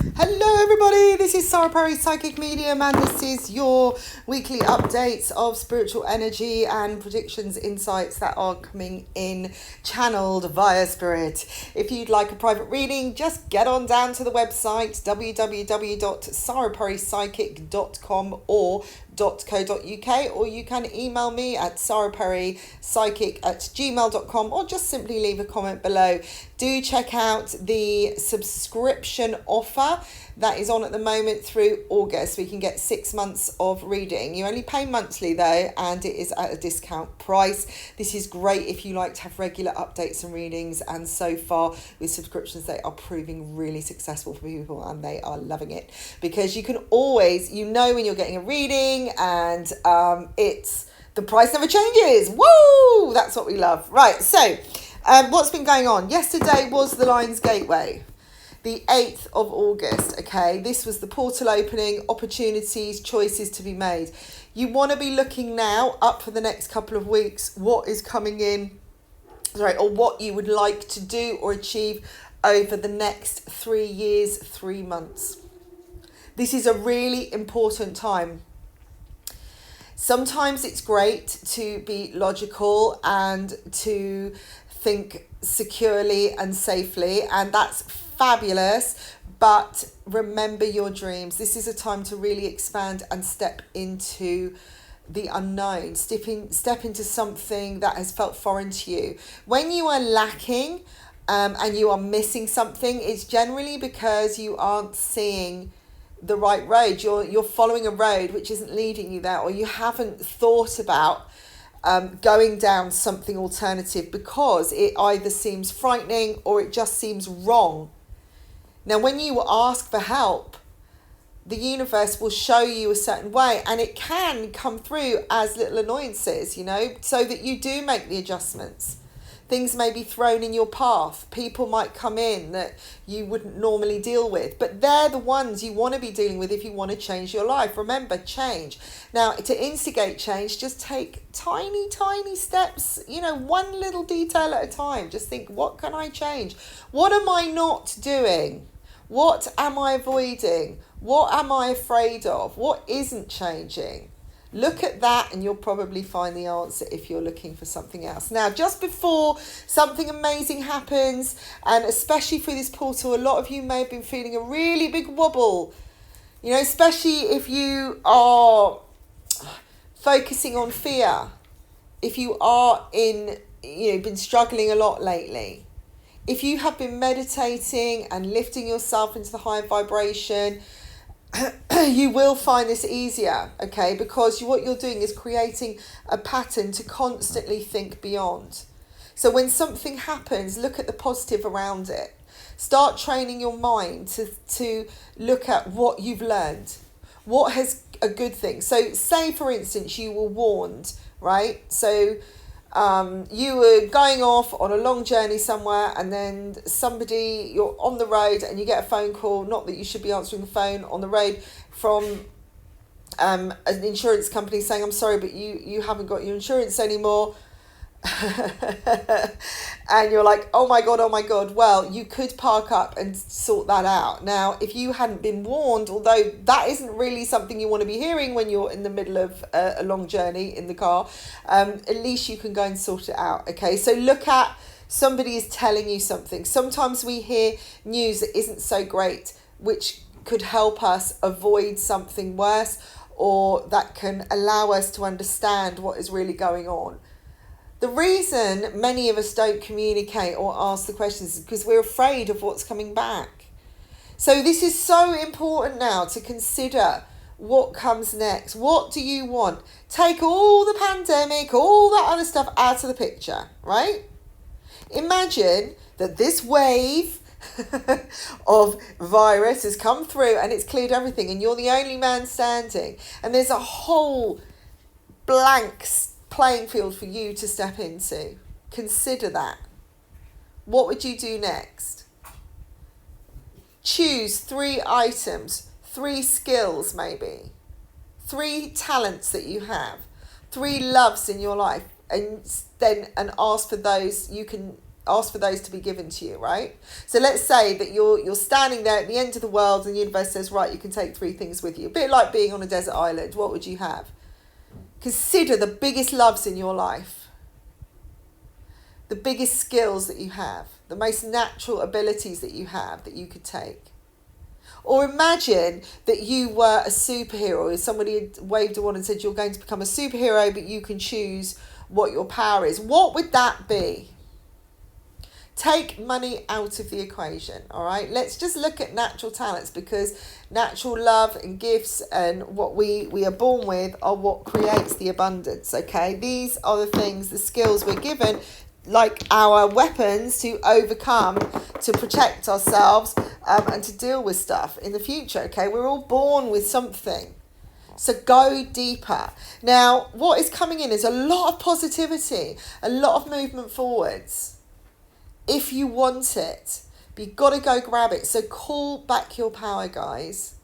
Hello everybody, this is Sarah Perry, Psychic Medium, and this is your weekly updates of spiritual energy and predictions, insights that are coming in channeled via spirit. If you'd like a private reading, just get on down to the website www.sarahperrypsychic.com or .co.uk, or you can email me at sarahperrypsychic@gmail.com, or just simply leave a comment below. Do check out the subscription offer that is on at the moment through August. We can get 6 months of reading. You only pay monthly though, and it is at a discount price. This is great if you like to have regular updates and readings, and so far with subscriptions they are proving really successful for people and they are loving it, because you can always, when you're getting a reading, and it's the price never changes. Woo! That's what we love. Right, so what's been going on? Yesterday was the Lions Gateway, the 8th of August, okay? This was the portal opening, opportunities, choices to be made. You want to be looking now up for the next couple of weeks, what is coming in, or what you would like to do or achieve over the next 3 years, 3 months. This is a really important time. Sometimes it's great to be logical and to think securely and safely, and that's fabulous, but remember your dreams. This is a time to really expand and step into the unknown, step into something that has felt foreign to you. When you are lacking and you are missing something, it's generally because you aren't seeing the right road. You're following a road which isn't leading you there, or you haven't thought about going down something alternative because it either seems frightening or it just seems wrong. Now, when you ask for help, the universe will show you a certain way, and it can come through as little annoyances, so that you do make the adjustments. Things may be thrown in your path. People might come in that you wouldn't normally deal with, but they're the ones you want to be dealing with if you want to change your life. Remember, change. Now, to instigate change, just take tiny, tiny steps, one little detail at a time. Just think, what can I change? What am I not doing? What am I avoiding? What am I afraid of? What isn't changing? Look at that and you'll probably find the answer if you're looking for something else. Now, just before something amazing happens, and especially through this portal, a lot of you may have been feeling a really big wobble, especially if you are focusing on fear, if you are been struggling a lot lately. If you have been meditating and lifting yourself into the higher vibration, you will find this easier, okay? Because what you're doing is creating a pattern to constantly think beyond. So when something happens, look at the positive around it. Start training your mind to look at what you've learned. What has a good thing? So say, for instance, you were warned, right? So you were going off on a long journey somewhere, and then you're on the road and you get a phone call, not that you should be answering the phone on the road, from an insurance company saying, I'm sorry, but you haven't got your insurance anymore. And you're like, oh my God. Well, you could park up and sort that out. Now, if you hadn't been warned, although that isn't really something you want to be hearing when you're in the middle of a long journey in the car, at least you can go and sort it out. Okay, so look at somebody is telling you something. Sometimes we hear news that isn't so great, which could help us avoid something worse, or that can allow us to understand what is really going on. The reason many of us don't communicate or ask the questions is because we're afraid of what's coming back. So this is so important now to consider what comes next. What do you want? Take all the pandemic, all that other stuff out of the picture, right? Imagine that this wave of virus has come through and it's cleared everything, and you're the only man standing, and there's a whole blank playing field for you to step into. Consider that. What would you do next? Choose 3 items, 3 skills maybe, 3 talents that you have, 3 loves in your life, and ask for those. You can ask for those to be given to you, right? So let's say that you're standing there at the end of the world and the universe says, right, you can take 3 things with you. A bit like being on a desert island. What would you have? Consider the biggest loves in your life, the biggest skills that you have, the most natural abilities that you have that you could take. Or imagine that you were a superhero. If somebody had waved a wand and said you're going to become a superhero, but you can choose what your power is. What would that be? Take money out of the equation, all right? Let's just look at natural talents, because natural love and gifts and what we are born with are what creates the abundance, okay? These are the things, the skills we're given, like our weapons to overcome, to protect ourselves, and to deal with stuff in the future, okay? We're all born with something. So go deeper. Now, what is coming in is a lot of positivity, a lot of movement forwards. If you want it, but you've got to go grab it. So call back your power, guys.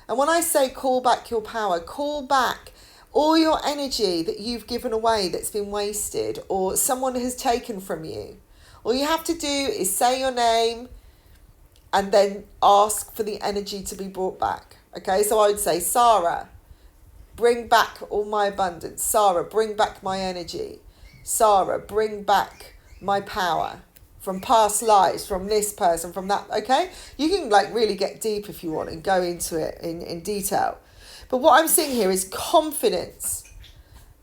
And when I say call back your power, call back all your energy that you've given away that's been wasted or someone has taken from you. All you have to do is say your name and then ask for the energy to be brought back. Okay, so I would say, Sarah, bring back all my abundance. Sarah, bring back my energy. Sarah, bring back my power from past lives, from this person, from that. Okay, you can like really get deep if you want and go into it in detail. But what I'm seeing here is confidence,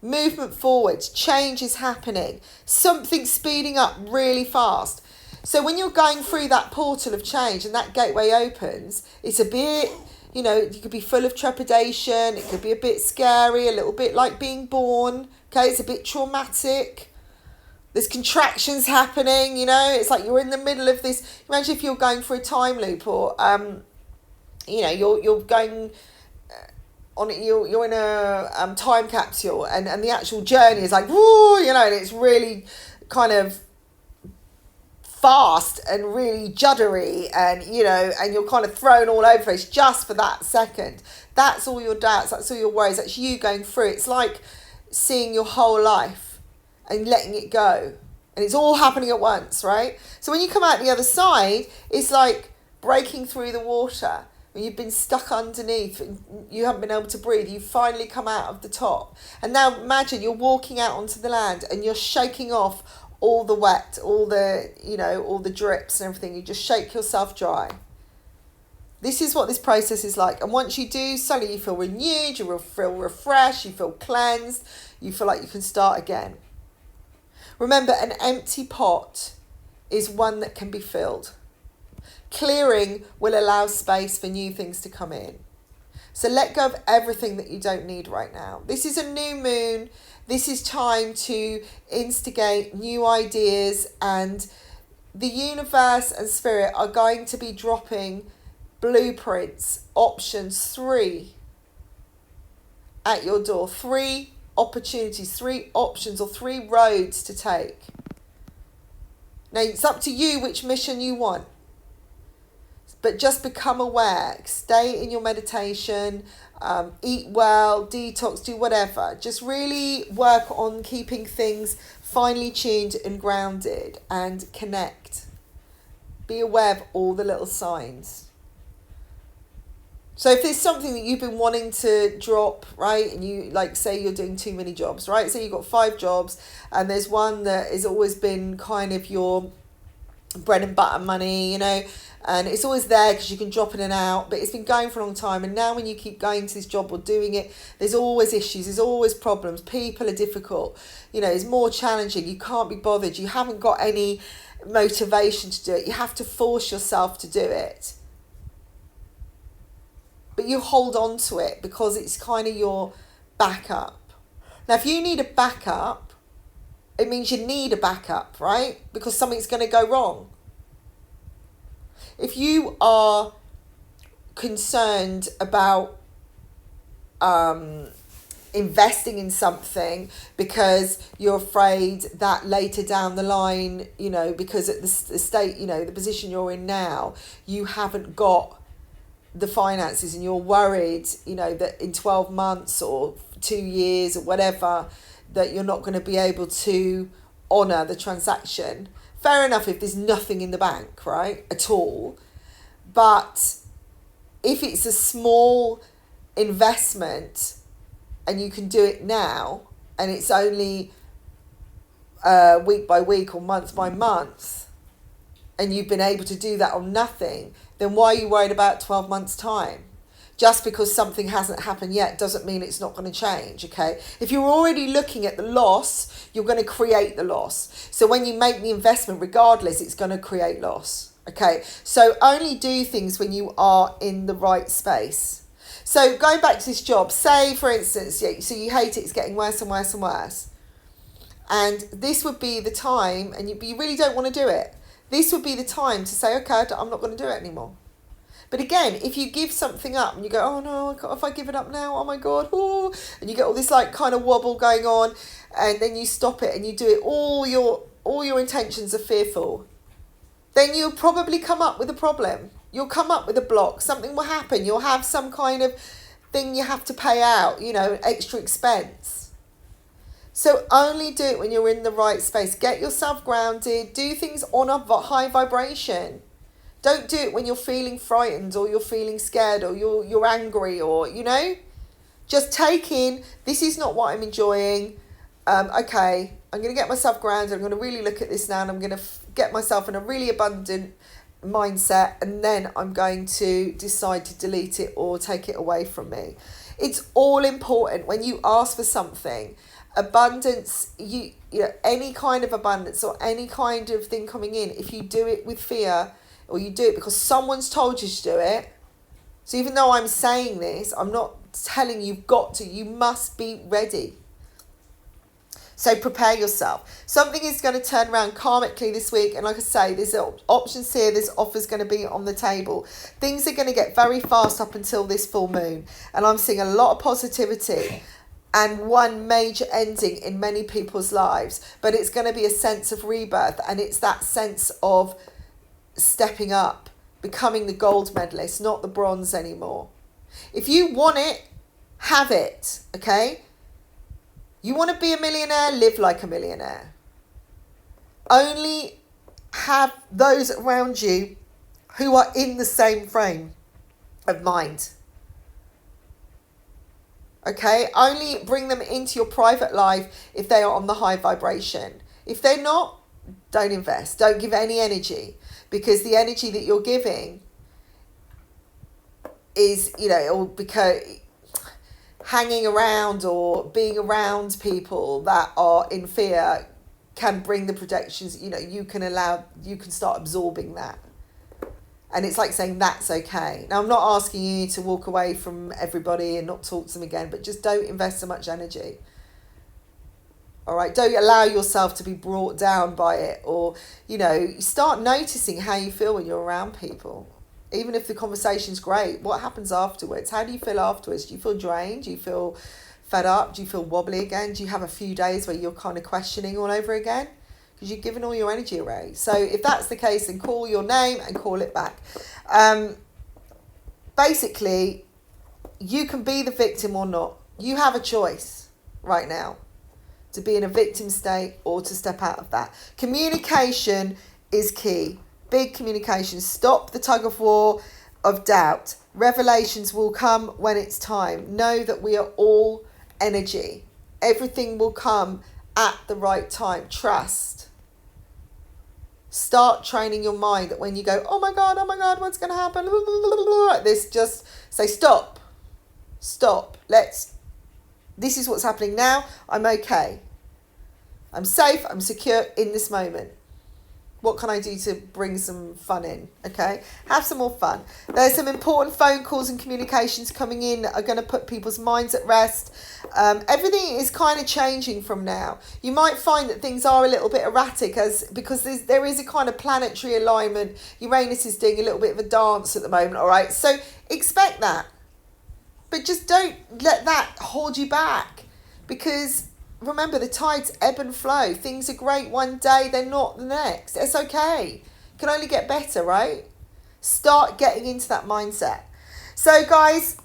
movement forwards, change is happening, something speeding up really fast. So when you're going through that portal of change and that gateway opens, it's a bit, you know, you could be full of trepidation. It could be a bit scary, a little bit like being born. Okay, it's a bit traumatic. There's contractions happening, you know. It's like you're in the middle of this. Imagine if you're going through a time loop, or you know, you're going on it. You're in a time capsule, and the actual journey is like woo, you know, and it's really kind of fast and really juddery, and you know, and you're kind of thrown all over the place just for that second. That's all your doubts, that's all your worries, that's you going through. It's like seeing your whole life and letting it go, and it's all happening at once, right? So when you come out the other side, it's like breaking through the water. When you've been stuck underneath and you haven't been able to breathe, you finally come out of the top, and now imagine you're walking out onto the land and you're shaking off all the wet, all the, you know, all the drips and everything. You just shake yourself dry. This is what this process is like. And once you do, suddenly you feel renewed, you feel refreshed, you feel cleansed, you feel like you can start again. Remember, an empty pot is one that can be filled. Clearing will allow space for new things to come in. So let go of everything that you don't need right now. This is a new moon. This is time to instigate new ideas, and the universe and spirit are going to be dropping blueprints, options, 3 at your door. 3 opportunities, 3 options, or 3 roads to take. Now, it's up to you which mission you want. But just become aware, stay in your meditation, eat well, detox, do whatever. Just really work on keeping things finely tuned and grounded, and connect. Be aware of all the little signs. So if there's something that you've been wanting to drop, right, and you, like, say you're doing too many jobs, right? So you've got 5 jobs and there's one that has always been kind of your bread and butter money, you know, and it's always there because you can drop in and out, but it's been going for a long time, and now when you keep going to this job or doing it, there's always issues, there's always problems, people are difficult, you know, it's more challenging, you can't be bothered, you haven't got any motivation to do it, you have to force yourself to do it, but you hold on to it because it's kind of your backup. Now if you need a backup, it means you need a backup, right? Because something's going to go wrong. If you are concerned about investing in something because you're afraid that later down the line, you know, because at the state, you know, the position you're in now, you haven't got the finances and you're worried, you know, that in 12 months or 2 years or whatever, that you're not going to be able to honour the transaction, Fair enough if there's nothing in the bank, right, at all. But if it's a small investment and you can do it now, and it's only week by week or month by month, and you've been able to do that on nothing, then why are you worried about 12 months' time? Just because something hasn't happened yet doesn't mean it's not going to change, okay? If you're already looking at the loss, you're going to create the loss. So when you make the investment, regardless, it's going to create loss, okay? So only do things when you are in the right space. So going back to this job, say, for instance, so you hate it, it's getting worse and worse and worse. And this would be the time, and you really don't want to do it. This would be the time to say, okay, I'm not going to do it anymore. But again, if you give something up and you go, oh no, if I give it up now, oh my God, oh, and you get all this like kind of wobble going on, and then you stop it and you do it, all your intentions are fearful, then you'll probably come up with a problem. You'll come up with a block. Something will happen. You'll have some kind of thing you have to pay out, extra expense. So only do it when you're in the right space. Get yourself grounded. Do things on a high vibration. Don't do it when you're feeling frightened or you're feeling scared or you're angry or, just take in, this is not what I'm enjoying. Okay, I'm going to get myself grounded. I'm going to really look at this now, and I'm going to get myself in a really abundant mindset, and then I'm going to decide to delete it or take it away from me. It's all important when you ask for something. Abundance, you know, any kind of abundance or any kind of thing coming in, if you do it with fear, or you do it because someone's told you to do it. So even though I'm saying this, I'm not telling you've got to. You must be ready. So prepare yourself. Something is going to turn around karmically this week. And like I say, there's options here. There's offers going to be on the table. Things are going to get very fast up until this full moon. And I'm seeing a lot of positivity and one major ending in many people's lives. But it's going to be a sense of rebirth. And it's that sense of stepping up, becoming the gold medalist, not the bronze anymore. If you want it, have it, okay? You want to be a millionaire, live like a millionaire. Only have those around you who are in the same frame of mind. Okay? Only bring them into your private life if they are on the high vibration. If they're not, don't invest. Don't give any energy. Because the energy that you're giving is, it'll become hanging around or being around people that are in fear can bring the projections, you can start absorbing that. And it's like saying that's okay. Now, I'm not asking you to walk away from everybody and not talk to them again, but just don't invest so much energy. All right, don't allow yourself to be brought down by it, or, start noticing how you feel when you're around people. Even if the conversation's great, what happens afterwards? How do you feel afterwards? Do you feel drained? Do you feel fed up? Do you feel wobbly again? Do you have a few days where you're kind of questioning all over again? Because you've given all your energy away. So if that's the case, then call your name and call it back. Basically, you can be the victim or not. You have a choice right now to be in a victim state or to step out of that. Communication is key. Big communication. Stop the tug of war of doubt. Revelations will come when it's time. Know that we are all energy. Everything will come at the right time. Trust. Start training your mind that when you go, oh my God, what's going to happen? This, just say, stop. This is what's happening now. I'm okay. I'm safe. I'm secure in this moment. What can I do to bring some fun in? Okay, have some more fun. There's some important phone calls and communications coming in that are going to put people's minds at rest. Everything is kind of changing from now. You might find that things are a little bit erratic because there is a kind of planetary alignment. Uranus is doing a little bit of a dance at the moment, all right? So expect that. But just don't let that hold you back, because remember, the tides ebb and flow. Things are great one day, they're not the next. It's okay. It can only get better, right? Start getting into that mindset. So, guys,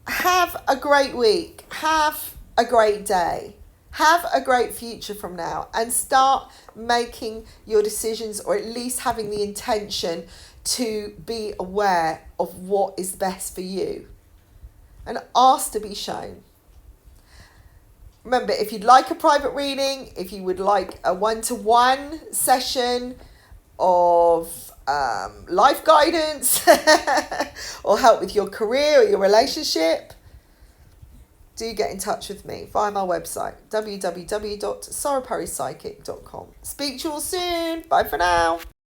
have a great week. Have a great day. Have a great future from now and start making your decisions, or at least having the intention to be aware of what is best for you and ask to be shown. Remember, if you'd like a private reading, if you would like a one-to-one session of life guidance or help with your career or your relationship, do get in touch with me via my website, www.sarapurrypsychic.com. Speak to you all soon. Bye for now.